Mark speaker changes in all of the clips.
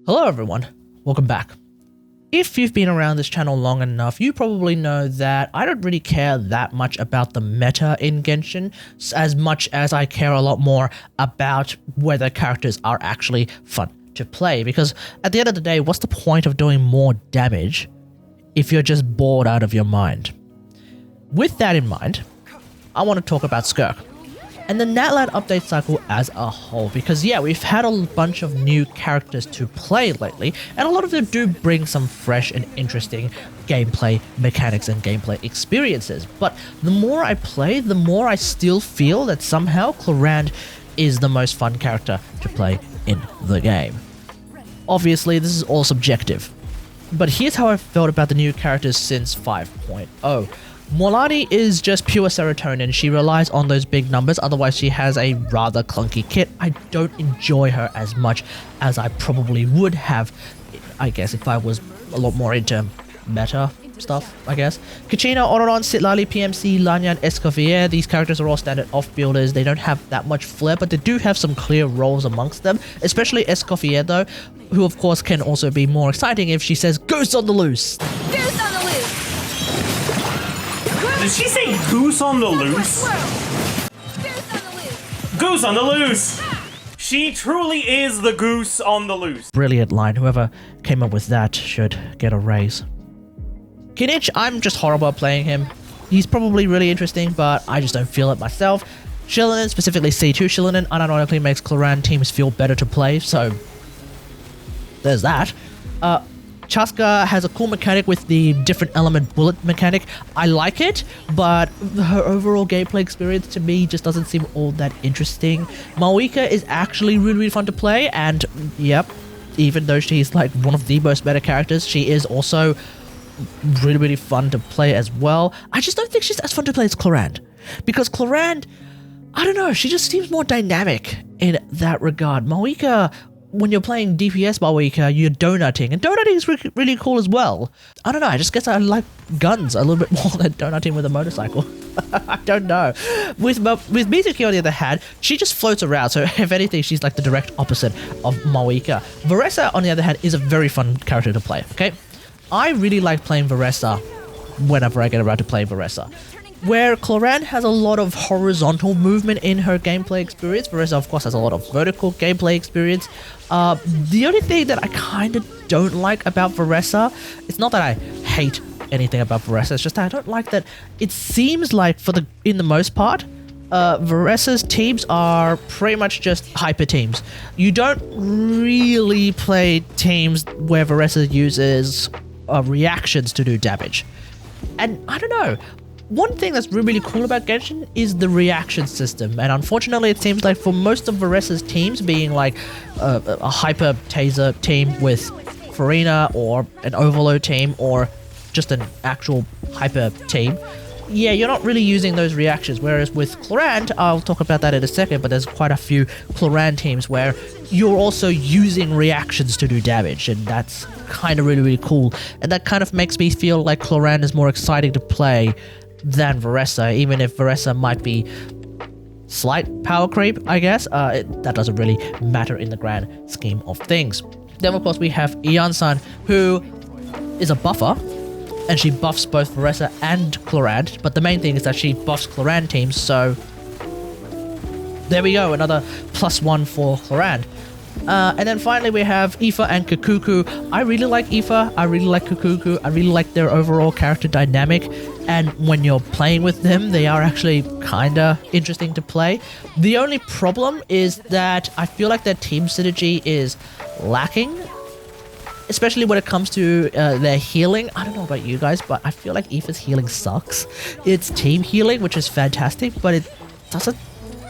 Speaker 1: Hello everyone, welcome back. If you've been around this channel long enough, you probably know that I don't really care that much about the meta in Genshin, as much as I care a lot more about whether characters are actually fun to play, because at the end of the day, what's the point of doing more damage if you're just bored out of your mind? With that in mind, I want to talk about Skirk and the Natlan update cycle as a whole, because yeah, we've had a bunch of new characters to play lately, and a lot of them do bring some fresh and interesting gameplay mechanics and gameplay experiences. But the more I play, the more I still feel that somehow Clorinde is the most fun character to play in the game. Obviously, this is all subjective, but here's how I felt about the new characters since 5.0. Mualani is just pure serotonin. She relies on those big numbers, otherwise she has a rather clunky kit. I don't enjoy her as much as I probably would have, I guess, if I was a lot more into meta stuff, I guess. Kachina, Autoron, Sitlali, PMC, Lanyan, Escoffier, these characters are all standard off-builders. They don't have that much flair, but they do have some clear roles amongst them, especially Escoffier though, who of course can also be more exciting if she says, "Goose on the loose!"
Speaker 2: Goose on the loose!
Speaker 3: Did she say goose on the loose? Goose on the loose! She truly is the goose on the loose.
Speaker 1: Brilliant line. Whoever came up with that should get a raise. Kinich, I'm just horrible at playing him. He's probably really interesting, but I just don't feel it myself. Xilonen, specifically C2 Xilonen, unironically makes Clorinde teams feel better to play, so there's that. Chaska has a cool mechanic with the different element bullet mechanic. I like it, but her overall gameplay experience to me just doesn't seem all that interesting. Mawika is actually really fun to play, and yep, even though she's like one of the most meta characters, she is also really fun to play as well. I just don't think she's as fun to play as Clorinde, because Clorinde, I don't know, she just seems more dynamic in that regard. Mawika, when you're playing DPS Mawika, you're donutting, and donutting is really cool as well. I don't know, I just guess I like guns a little bit more than donutting with a motorcycle. I don't know. With Mizuki on the other hand, she just floats around, so if anything, she's like the direct opposite of Mawika. Varesa, on the other hand, is a very fun character to play, okay? I really like playing Varesa whenever I get around to playing Varesa. Where Clorinde has a lot of horizontal movement in her gameplay experience, Varesa of course has a lot of vertical gameplay experience. The only thing that I kind of don't like about Varesa, it's not that I hate anything about Varesa, it's just that I don't like that it seems like in the most part, Varesa's teams are pretty much just hyper teams. You don't really play teams where Varesa uses reactions to do damage. And I don't know, one thing that's really cool about Genshin is the reaction system, and unfortunately it seems like for most of Varesa's teams being like a hyper Taser team with Farina, or an Overload team, or just an actual hyper team, yeah, you're not really using those reactions, whereas with Clorinde, I'll talk about that in a second, but there's quite a few Clorinde teams where you're also using reactions to do damage, and that's kind of really cool, and that kind of makes me feel like Clorinde is more exciting to play than Varesa, even if Varesa might be slight power creep, I guess. That doesn't really matter in the grand scheme of things. Then of course we have Ian-san, who is a buffer, and she buffs both Varesa and Clorinde, but the main thing is that she buffs Clorinde teams, so there we go, another +1 for Clorinde. And then finally we have Aoife and Cacucu. I really like Aoife, I really like Cacucu, I really like their overall character dynamic, and when you're playing with them, they are actually kinda interesting to play. The only problem is that I feel like their team synergy is lacking, especially when it comes to their healing. I don't know about you guys, but I feel like Aoife's healing sucks. It's team healing, which is fantastic, but it doesn't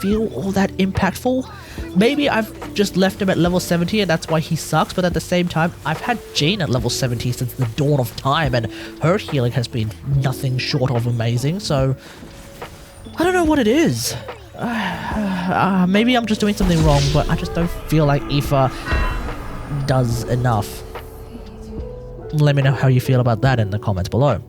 Speaker 1: feel all that impactful. Maybe I've just left him at level 70 and that's why he sucks, but at the same time, I've had Jean at level 70 since the dawn of time, and her healing has been nothing short of amazing, so I don't know what it is. Maybe I'm just doing something wrong, but I just don't feel like Aoife does enough. Let me know how you feel about that in the comments below.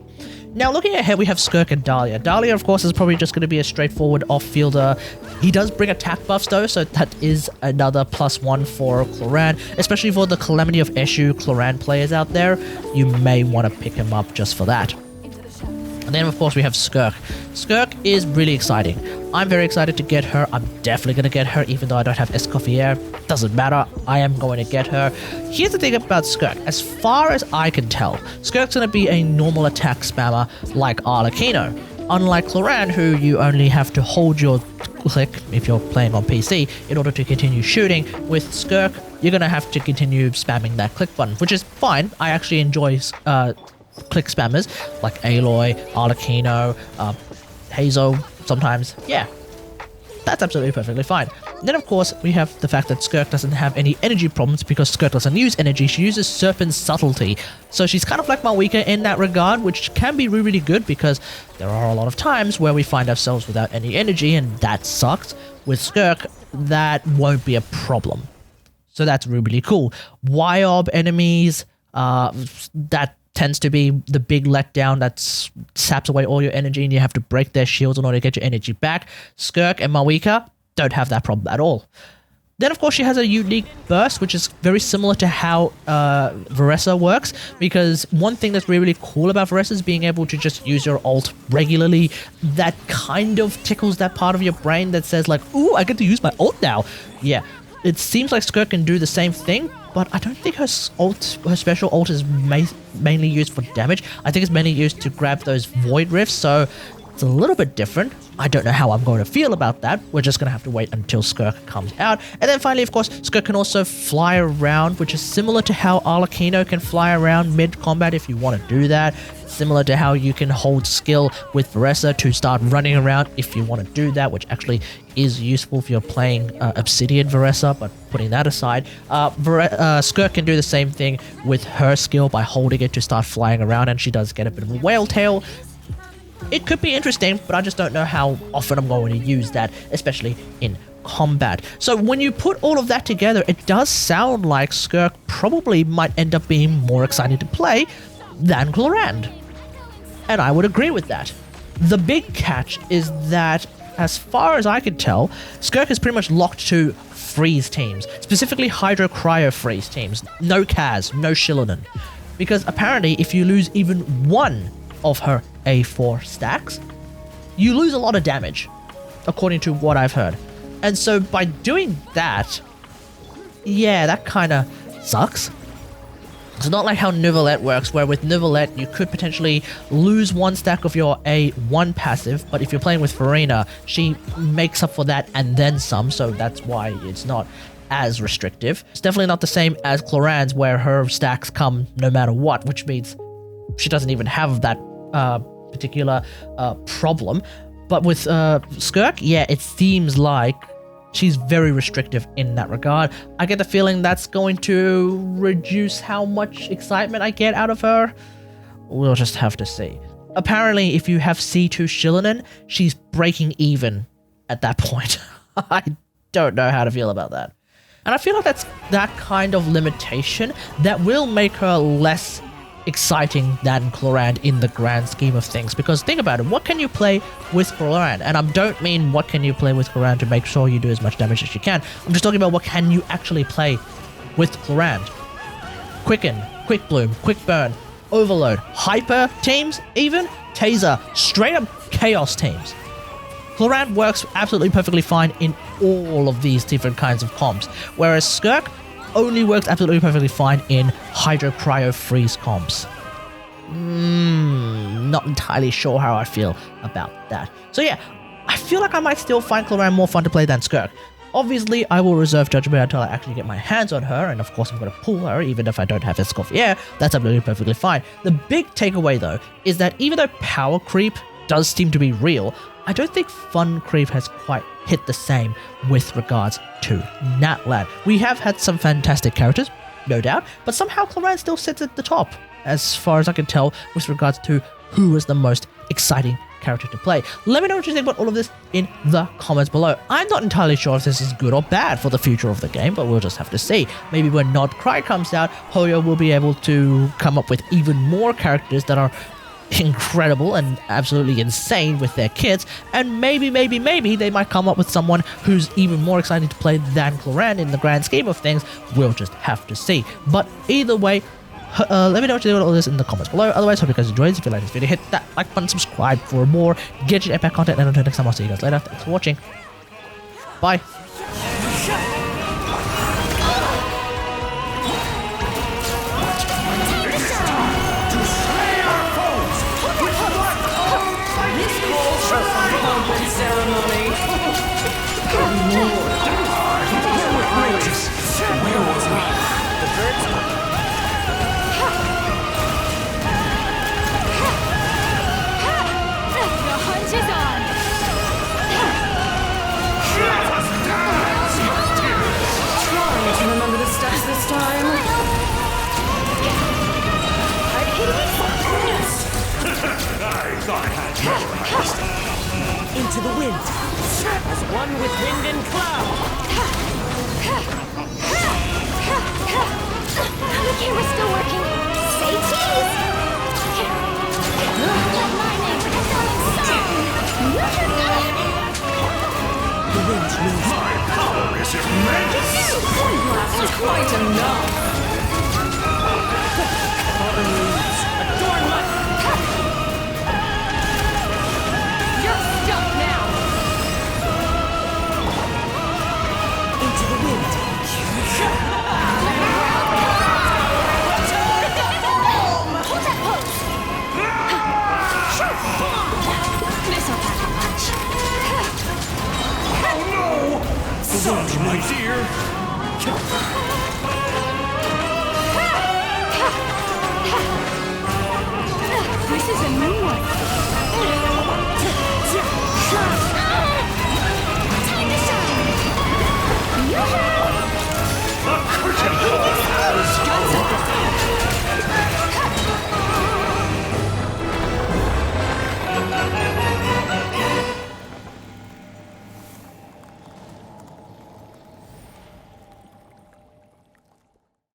Speaker 1: Now, looking ahead, we have Skirk and Dahlia. Dahlia, of course, is probably just going to be a straightforward off-fielder. He does bring attack buffs, though, so that is another +1 for Clorinde, especially for the Calamity of Eshu Clorinde players out there. You may want to pick him up just for that. And then, of course, we have Skirk. Skirk is really exciting. I'm very excited to get her. I'm definitely going to get her, even though I don't have Escoffier. Doesn't matter. I am going to get her. Here's the thing about Skirk. As far as I can tell, Skirk's going to be a normal attack spammer like Arlecchino. Unlike Clorinde, who you only have to hold your click if you're playing on PC in order to continue shooting, with Skirk, you're going to have to continue spamming that click button, which is fine. I actually enjoy click spammers like Aloy, Arlecchino, Hazel sometimes. Yeah, that's absolutely perfectly fine. Then, of course, we have the fact that Skirk doesn't have any energy problems because Skirk doesn't use energy. She uses Serpent Subtlety. So she's kind of like Malwika in that regard, which can be really, really good because there are a lot of times where we find ourselves without any energy, and that sucks. With Skirk, that won't be a problem. So that's really, really cool. Wyob enemies, that tends to be the big letdown that saps away all your energy and you have to break their shields in order to get your energy back. Skirk and Malwika don't have that problem at all. Then, of course, she has a unique burst, which is very similar to how Varesa works, because one thing that's really, really cool about Varesa is being able to just use your ult regularly. That kind of tickles that part of your brain that says, like, ooh, I get to use my ult now. Yeah, it seems like Skirk can do the same thing, but I don't think her special ult is mainly used for damage. I think it's mainly used to grab those Void Rifts, so it's a little bit different. I don't know how I'm going to feel about that. We're just going to have to wait until Skirk comes out. And then finally, of course, Skirk can also fly around, which is similar to how Arlecchino can fly around mid-combat if you want to do that. Similar to how you can hold skill with Varesa to start running around if you want to do that, which actually is useful if you're playing Obsidian Varesa, but putting that aside, Skirk can do the same thing with her skill by holding it to start flying around, and she does get a bit of a whale tail. It could be interesting, but I just don't know how often I'm going to use that, especially in combat. So when you put all of that together, it does sound like Skirk probably might end up being more exciting to play than Clorinde. And I would agree with that. The big catch is that, as far as I can tell, Skirk is pretty much locked to freeze teams, specifically Hydro Cryo freeze teams. No Kaz, no Xilonen. Because apparently if you lose even one of her A4 stacks, you lose a lot of damage, according to what I've heard. And so by doing that, yeah, that kind of sucks. It's not like how Neuvillette works, where with Neuvillette you could potentially lose one stack of your A1 passive, but if you're playing with Farina, she makes up for that and then some, so that's why it's not as restrictive. It's definitely not the same as Clorinde's, where her stacks come no matter what, which means she doesn't even have that particular problem. But with Skirk, yeah, it seems like she's very restrictive in that regard. I get the feeling that's going to reduce how much excitement I get out of her. We'll just have to see. Apparently, if you have C2 Xilonen, she's breaking even at that point. I don't know how to feel about that. And I feel like that's that kind of limitation that will make her less exciting than Clorinde in the grand scheme of things. Because think about it, what can you play with Clorinde? And I don't mean what can you play with Clorinde to make sure you do as much damage as you can. I'm just talking about what can you actually play with Clorinde. Quicken, Quickbloom, Quickburn, Overload, Hyper teams even, Taser, straight up Chaos teams. Clorinde works absolutely perfectly fine in all of these different kinds of comps, whereas Skirk only works absolutely perfectly fine in Hydro Cryo Freeze comps. Not entirely sure how I feel about that. So yeah, I feel like I might still find Clorinde more fun to play than Skirk. Obviously, I will reserve judgment until I actually get my hands on her, and of course I'm going to pull her even if I don't have Escoffier. That's absolutely perfectly fine. The big takeaway though is that even though Powercreep does seem to be real, I don't think Funcreep has quite hit the same with regards to Natlan. We have had some fantastic characters, no doubt, but somehow Clorinde still sits at the top, as far as I can tell, with regards to who is the most exciting character to play. Let me know what you think about all of this in the comments below. I'm not entirely sure if this is good or bad for the future of the game, but we'll just have to see. Maybe when Not Cry comes out, Hoyo will be able to come up with even more characters that are incredible and absolutely insane with their kits, and maybe they might come up with someone who's even more exciting to play than Clorinde in the grand scheme of things. We'll just have to see. But either way, let me know what you think about all this in the comments below. Otherwise, hope you guys enjoyed. If you like this video, hit that like button, subscribe for more Genshin Impact content, and until next time, I'll see you guys later. Thanks for watching. Bye.
Speaker 2: Into the wind, as one with wind and cloud.
Speaker 4: The camera's still working. Say cheese! Lightning,
Speaker 2: The wind moves.
Speaker 5: My power is immense!
Speaker 2: One blast is quite enough.